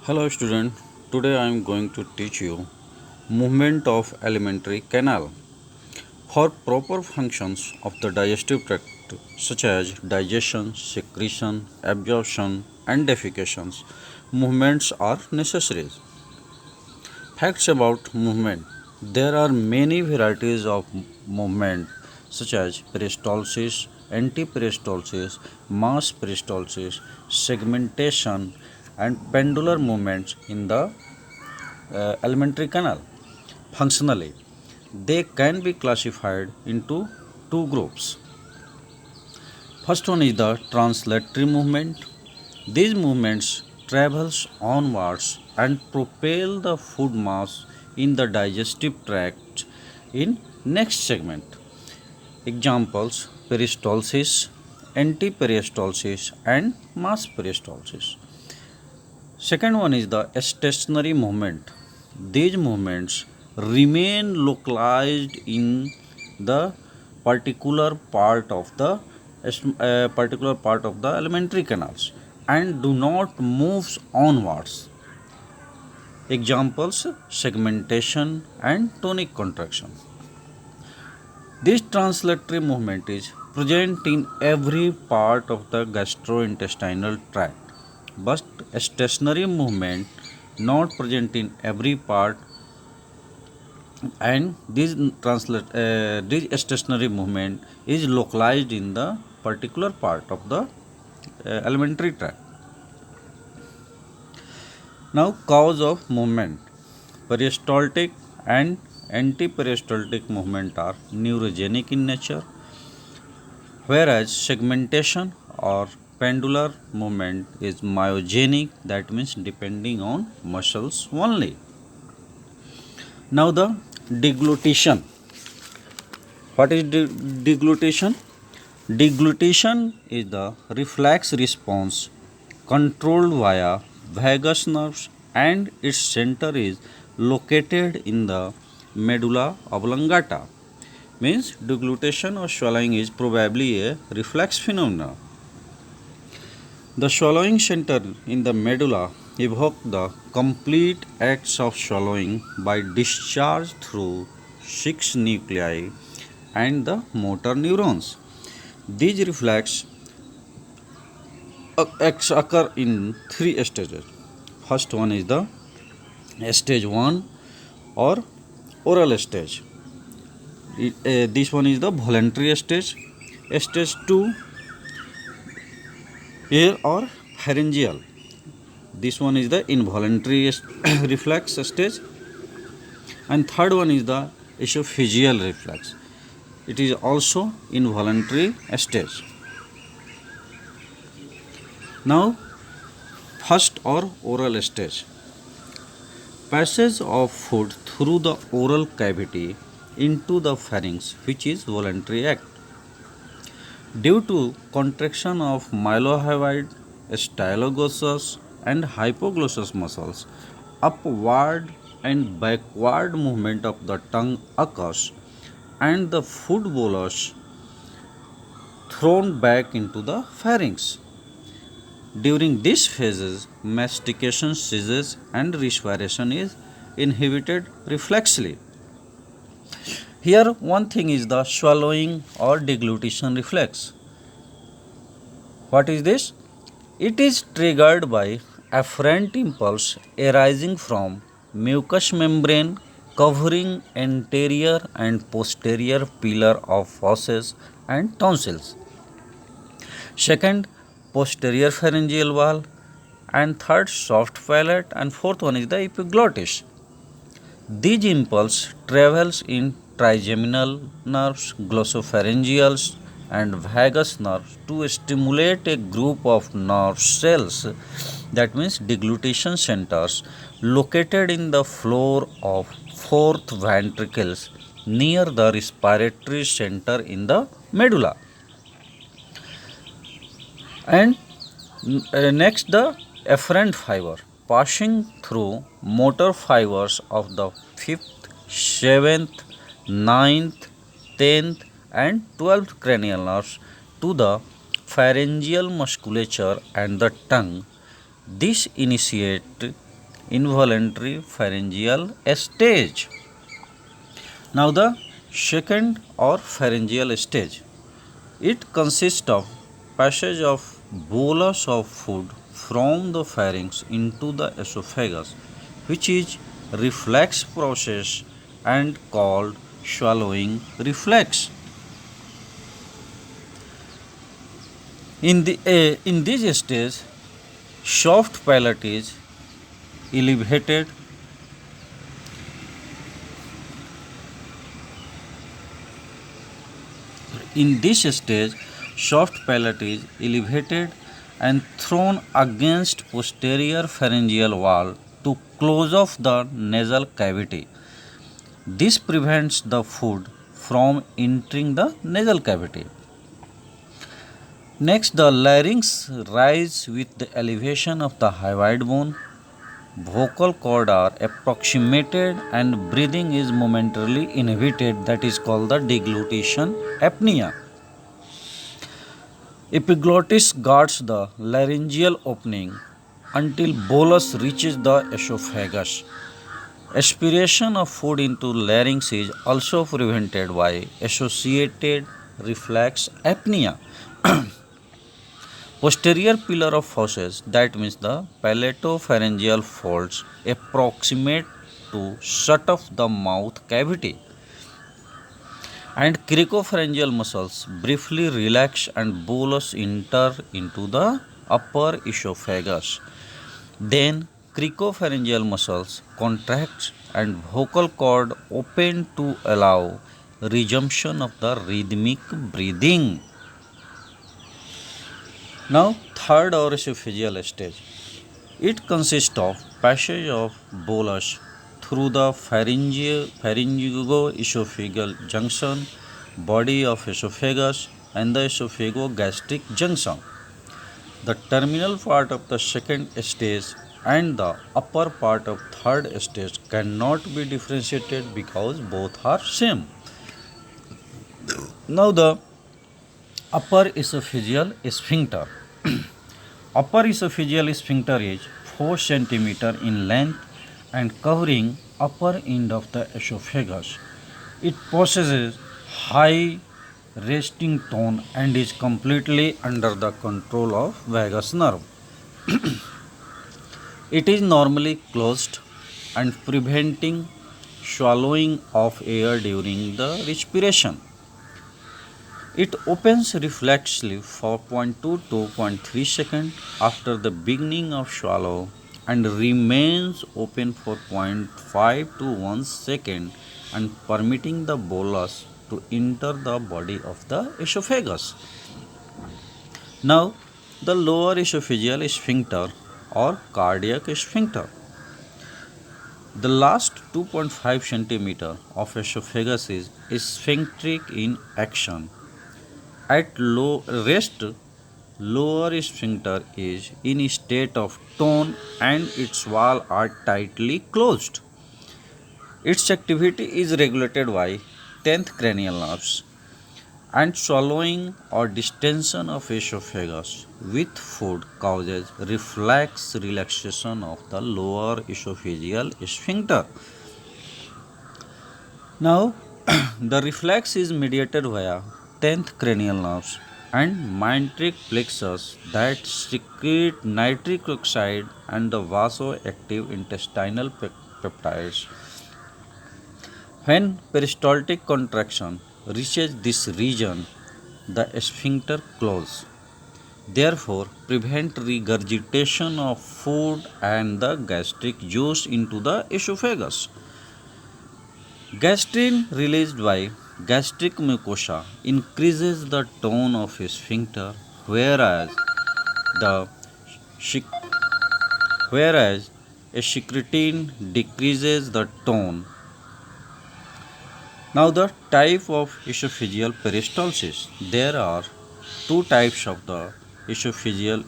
Hello student, today I am going to teach you movement of alimentary canal. For proper functions of the digestive tract such as digestion, secretion, absorption and defecations, movements are necessary. Facts about movement. There are many varieties of movement such as peristalsis, antiperistalsis, mass peristalsis, segmentation and pendular movements in the alimentary canal. Functionally, they can be classified into two groups. First one is the translatory movement. These movements travels onwards and propel the food mass in the digestive tract in next segment. Examples: peristalsis, antiperistalsis and mass peristalsis. Second one is the stationary movement. These movements remain localized in the particular part of the alimentary canals and do not move onwards. Examples: segmentation and tonic contraction. This translatory movement is present in every part of the gastrointestinal tract, but stationary movement not present in every part, and this stationary movement is localized in the particular part of the alimentary tract. Now, cause of movement. Peristaltic and antiperistaltic movement are neurogenic in nature, whereas segmentation or pendular movement is myogenic, that means depending on muscles only. Now the deglutition. What is deglutition? Deglutition is the reflex response controlled via vagus nerves, and its center is located in the medulla oblongata. Means deglutition or swallowing is probably a reflex phenomenon. The swallowing center in the medulla evoke the complete acts of swallowing by discharge through 6 nuclei and the motor neurons. These reflex acts occur in 3 stages. First one is the stage 1 or oral stage. This one is the voluntary stage. Stage 2 ear or pharyngeal. This one is the involuntary reflex stage, and third one is the esophageal reflex. It is also involuntary stage. Now, first or oral stage. Passage of food through the oral cavity into the pharynx, which is voluntary act. Due to contraction of mylohyoid, styloglossus and hypoglossus muscles, upward and backward movement of the tongue occurs and the food bolus thrown back into the pharynx. During these phases, mastication ceases and respiration is inhibited reflexly. Here, one thing is the swallowing or deglutition reflex. What is this? It is triggered by afferent impulse arising from mucous membrane covering anterior and posterior pillar of fauces and tonsils. Second, posterior pharyngeal wall, and third, soft palate, and fourth one is the epiglottis. These impulse travels in trigeminal nerves, glossopharyngeals and vagus nerves to stimulate a group of nerve cells, that means deglutition centers, located in the floor of fourth ventricles near the respiratory center in the medulla. And next, the afferent fiber passing through motor fibers of the 5th, 7th, 9th, 10th and 12th cranial nerves to the pharyngeal musculature and the tongue. This initiates involuntary pharyngeal stage. Now the second or pharyngeal stage. It consists of passage of bolus of food from the pharynx into the esophagus, which is reflex process and called swallowing reflex. In this stage, soft palate is elevated. In this stage, soft palate is elevated and thrown against posterior pharyngeal wall to close off the nasal cavity. This prevents the food from entering the nasal cavity. Next, the larynx rises with the elevation of the hyoid bone. Vocal cord are approximated and breathing is momentarily inhibited, that is called the deglutition apnea. Epiglottis guards the laryngeal opening until bolus reaches the esophagus. Aspiration of food into larynx is also prevented by associated reflex apnea. Posterior pillar of Fauches, that means the palatopharyngeal folds, approximate to shut off the mouth cavity, and cricopharyngeal muscles briefly relax and bolus enter into the upper esophagus. Then cricopharyngeal muscles contract and vocal cord open to allow resumption of the rhythmic breathing. Now, third or esophageal stage. It consists of passage of bolus through the pharyngo-esophageal junction, body of esophagus, and the esophagogastric junction. The terminal part of the second stage and the upper part of third stage cannot be differentiated because both are same. Now the upper esophageal sphincter. Upper esophageal sphincter is 4 cm in length and covering upper end of the esophagus. It possesses high resting tone and is completely under the control of vagus nerve. It is normally closed and preventing swallowing of air during the respiration. It opens reflexively for 0.2 to 0.3 seconds after the beginning of swallow and remains open for 0.5 to 1 second and permitting the bolus to enter the body of the esophagus. Now, the lower esophageal sphincter or cardiac sphincter. The last 2.5 cm of esophagus is sphincteric in action. At rest, lower sphincter is in a state of tone and its walls are tightly closed. Its activity is regulated by 10th cranial nerves and swallowing or distension of esophagus with food causes reflex relaxation of the lower esophageal sphincter. Now, the reflex is mediated via 10th cranial nerves and mesenteric plexus that secrete nitric oxide and the vasoactive intestinal peptides. When peristaltic contraction reaches this region, the sphincter closes. Therefore, prevent regurgitation of food and the gastric juice into the esophagus. Gastrin released by gastric mucosa increases the tone of sphincter, whereas a secretin decreases the tone. Now the type of esophageal peristalsis. There are two types of the esophageal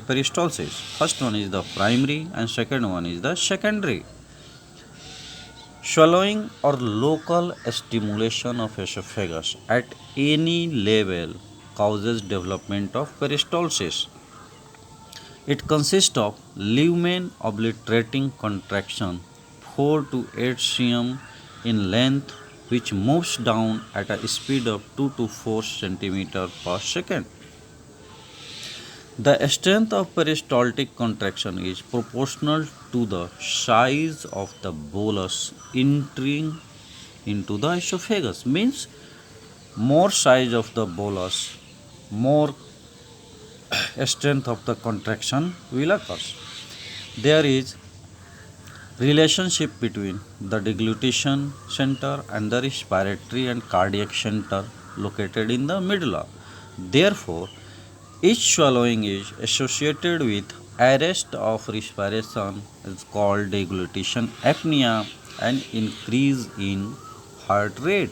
peristalsis. First one is the primary and second one is the secondary. Swallowing or local stimulation of esophagus at any level causes development of peristalsis. It consists of lumen obliterating contraction 4 to 8 cm in length, which moves down at a speed of 2 to 4 cm per second. The strength of peristaltic contraction is proportional to the size of the bolus entering into the esophagus. Means more size of the bolus, more strength of the contraction will occur. There is relationship between the deglutition center and the respiratory and cardiac center located in the medulla. Therefore, each swallowing is associated with arrest of respiration is called deglutition apnea and increase in heart rate.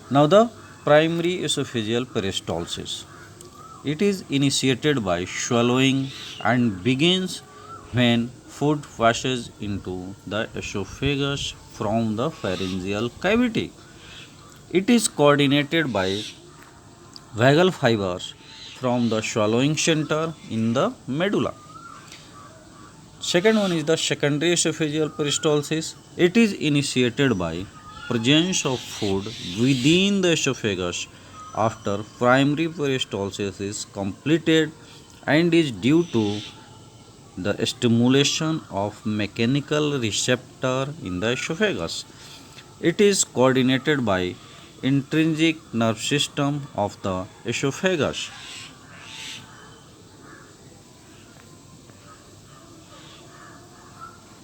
Now the primary esophageal peristalsis. It is initiated by swallowing and begins when food passes into the esophagus from the pharyngeal cavity. It is coordinated by vagal fibers from the swallowing center in the medulla. Second one is the secondary esophageal peristalsis. It is initiated by presence of food within the esophagus after primary peristalsis is completed and is due to the stimulation of mechanical receptor in the esophagus. It is coordinated by intrinsic nerve system of the esophagus.